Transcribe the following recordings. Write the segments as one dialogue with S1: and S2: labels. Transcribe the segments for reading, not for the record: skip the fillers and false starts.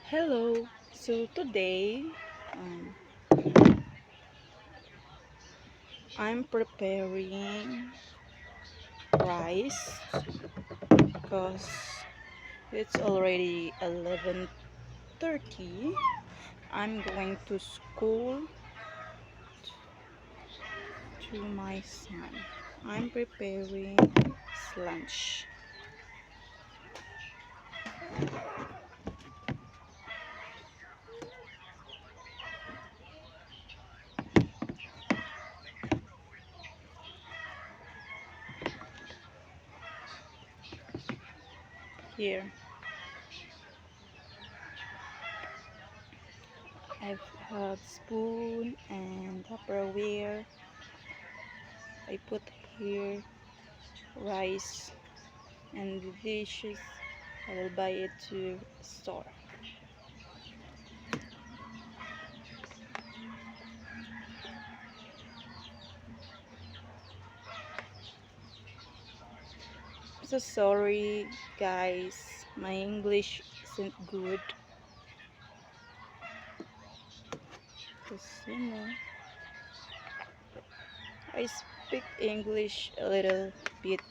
S1: Hello. So today, um, I'm preparing rice because it's already 11:30. I'm going to school to my son. I'm preparing his lunch. Here, I have spoon and Tupperware. I put here rice and the dishes. I will buy it to store. So sorry, guys. My English isn't good. Because, I speak English a little bit.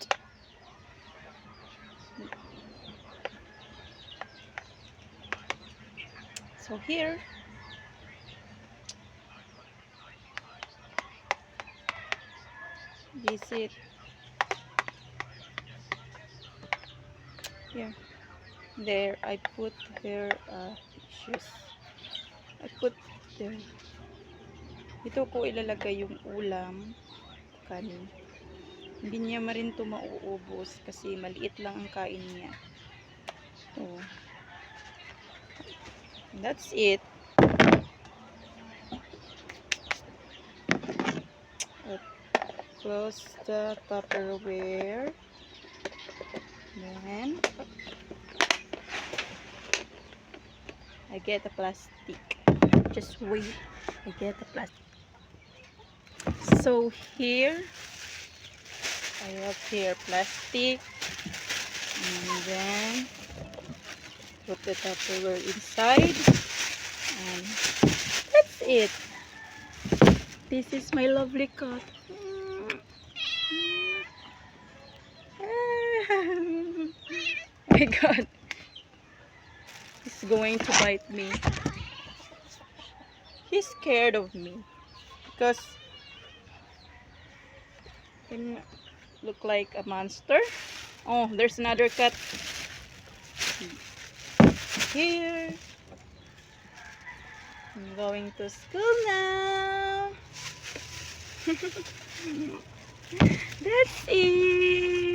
S1: So here, this it. Here, there, I put here dishes. I put there. Ito ko ilalagay yung ulam, kanin. Hindi niya rin ito mauubos kasi maliit lang ang kain niya. So, that's it. Close the Tupperware. Then I get the plastic. Just wait. I get the plastic. So here I have here plastic, and then put the Tupperware inside, and that's it. This is my lovely cat. My God, he's going to bite me. He's scared of me because he look like a monster. Oh, there's another cat here. I'm going to school now. That's it.